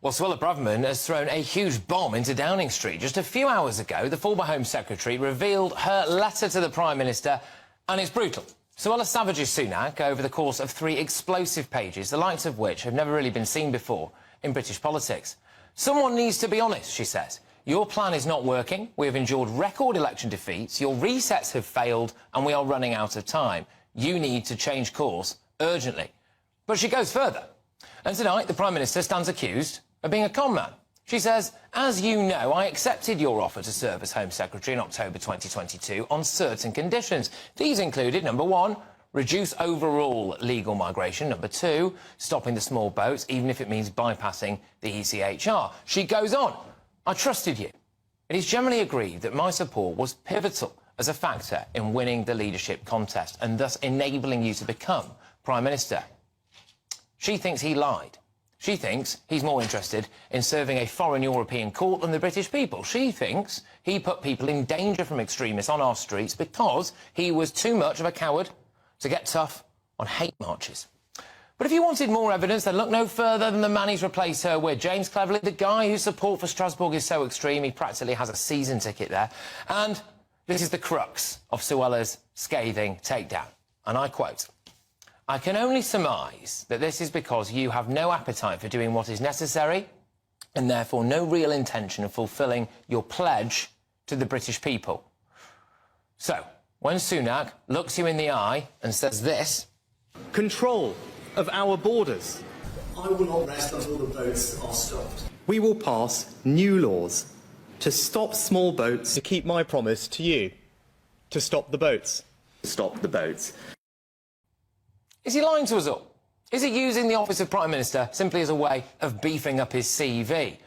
Well, Suella Braverman has thrown a huge bomb into Downing Street. Just a few hours ago, the former Home Secretary revealed her letter to the Prime Minister, and it's brutal. Suella savages Sunak over the course of 3 explosive pages, the likes of which have never really been seen before in British politics. Someone needs to be honest, she says. Your plan is not working. We have endured record election defeats. Your resets have failed, and we are running out of time. You need to change course urgently. But she goes further. And tonight, the Prime Minister stands accused of being a con man. She says, as you know, I accepted your offer to serve as Home Secretary in October 2022 on certain conditions. These included, number 1, reduce overall legal migration. Number 2, stopping the small boats, even if it means bypassing the ECHR. She goes on, I trusted you. It is generally agreed that my support was pivotal as a factor in winning the leadership contest and thus enabling you to become Prime Minister. She thinks he lied. She thinks he's more interested in serving a foreign European court than the British people. She thinks he put people in danger from extremists on our streets because he was too much of a coward to get tough on hate marches. But if you wanted more evidence, then look no further than the man he's replaced her with. James Cleverly, the guy whose support for Strasbourg is so extreme, he practically has a season ticket there. And this is the crux of Suella's scathing takedown. And I quote, I can only surmise that this is because you have no appetite for doing what is necessary and therefore no real intention of fulfilling your pledge to the British people. So, when Sunak looks you in the eye and says this... Control of our borders. I will not rest until the boats are stopped. We will pass new laws to stop small boats. To keep my promise to you. To stop the boats. Stop the boats. Is he lying to us all? Is he using the office of Prime Minister simply as a way of beefing up his CV?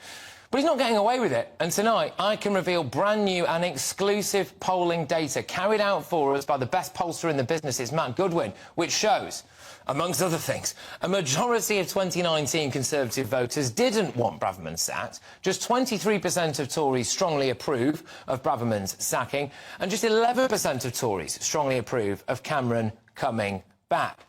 But he's not getting away with it, and tonight I can reveal brand new and exclusive polling data carried out for us by the best pollster in the business, it's Matt Goodwin, which shows, amongst other things, a majority of 2019 Conservative voters didn't want Braverman sacked, just 23% of Tories strongly approve of Braverman's sacking, and just 11% of Tories strongly approve of Cameron coming back.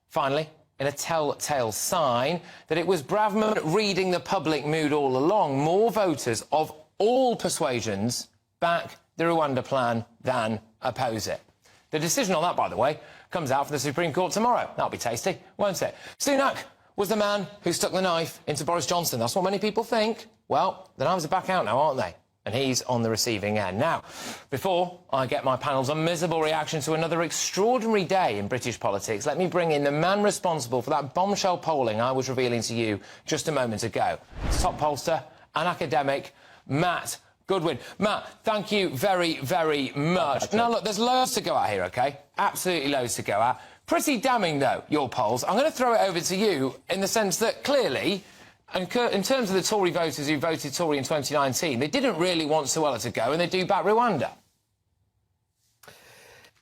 Finally, in a telltale sign that it was Braverman reading the public mood all along, more voters of all persuasions back the Rwanda plan than oppose it. The decision on that, by the way, comes out from the Supreme Court tomorrow. That'll be tasty, won't it? Sunak was the man who stuck the knife into Boris Johnson. That's what many people think. Well, the knives are back out now, aren't they? And he's on the receiving end. Now, before I get my panel's unmissable reaction to another extraordinary day in British politics, let me bring in the man responsible for that bombshell polling I was revealing to you just a moment ago. It's top pollster and academic, Matt Goodwin. Matt, thank you very, very much. Now, look, there's loads to go at here, OK? Absolutely loads to go at. Pretty damning, though, your polls. I'm going to throw it over to you in the sense that, clearly, and in terms of the Tory voters who voted Tory in 2019, they didn't really want Suella to go, and they do back Rwanda.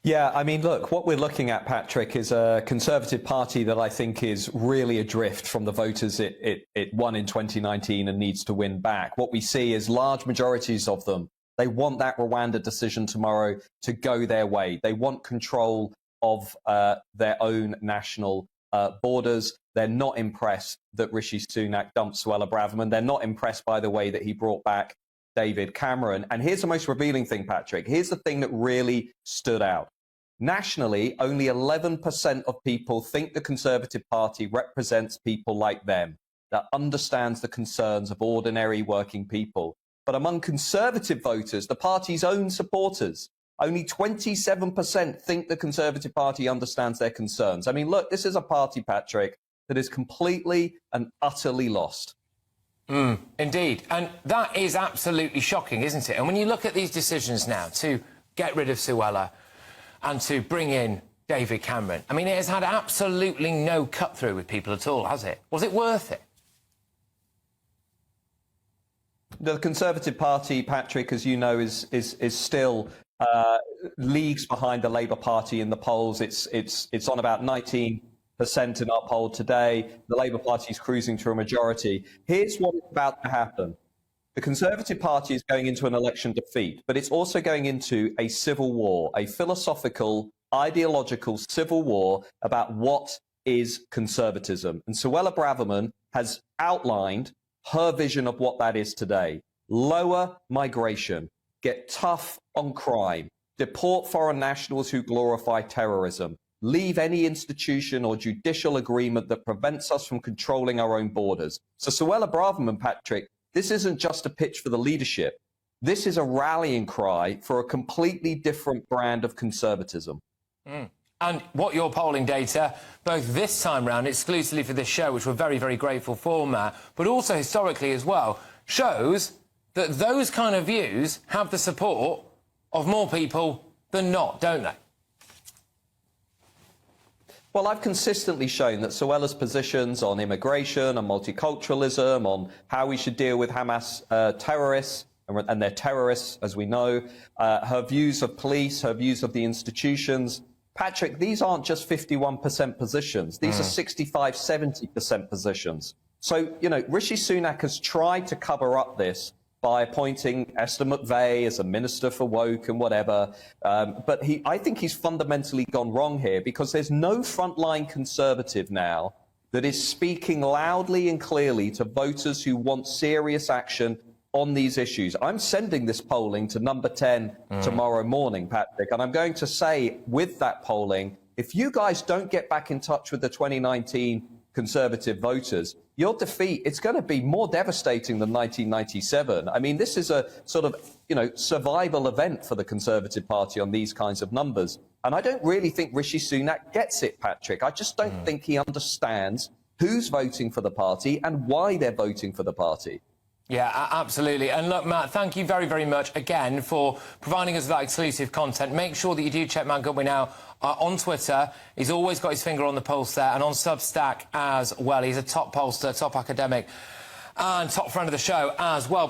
Yeah, I mean, look, what we're looking at, Patrick, is a Conservative Party that I think is really adrift from the voters it won in 2019 and needs to win back. What we see is large majorities of them, they want that Rwanda decision tomorrow to go their way. They want control of their own national borders. They're not impressed that Rishi Sunak dumped Suella Braverman. They're not impressed by the way that he brought back David Cameron. And here's the most revealing thing, Patrick. Here's the thing that really stood out. Nationally, only 11% of people think the Conservative Party represents people like them, that understands the concerns of ordinary working people. But among Conservative voters, the party's own supporters, only 27% think the Conservative Party understands their concerns. I mean, look, this is a party, Patrick, that is completely and utterly lost. Indeed. And that is absolutely shocking, isn't it? And when you look at these decisions now to get rid of Suella and to bring in David Cameron, I mean, it has had absolutely no cut-through with people at all, has it? Was it worth it? The Conservative Party, Patrick, as you know, is still leagues behind the Labour Party in the polls. It's on about 19% in our poll today. The Labour Party is cruising to a majority. Here's what is about to happen. The Conservative Party is going into an election defeat, but it's also going into a civil war, a philosophical, ideological civil war about what is conservatism. And Suella Braverman has outlined her vision of what that is today. Lower migration, get tough on crime, deport foreign nationals who glorify terrorism, leave any institution or judicial agreement that prevents us from controlling our own borders. So Suella Braverman, Patrick, this isn't just a pitch for the leadership. This is a rallying cry for a completely different brand of conservatism. And what your polling data, both this time round, exclusively for this show, which we're very, very grateful for, Matt, but also historically as well, shows that those kind of views have the support of more people than not, don't they? Well, I've consistently shown that Suella's positions on immigration and multiculturalism, on how we should deal with Hamas terrorists, and they're terrorists, as we know, her views of police, her views of the institutions. Patrick, these aren't just 51% positions. These are 65, 70% positions. So, you know, Rishi Sunak has tried to cover up this by appointing Esther McVey as a minister for woke and whatever. But I think he's fundamentally gone wrong here, because there's no frontline conservative now that is speaking loudly and clearly to voters who want serious action on these issues. I'm sending this polling to number 10 tomorrow morning, Patrick, and I'm going to say with that polling, if you guys don't get back in touch with the 2019 Conservative voters, your defeat, it's going to be more devastating than 1997. I mean, this is a sort of, you know, survival event for the Conservative Party on these kinds of numbers. And I don't really think Rishi Sunak gets it, Patrick. I just don't think he understands who's voting for the party and why they're voting for the party. Yeah, absolutely. And look, Matt, thank you very, very much again for providing us with that exclusive content. Make sure that you do check Matt Goodwin out on Twitter. He's always got his finger on the pulse there, and on Substack as well. He's a top pollster, top academic, and top friend of the show as well.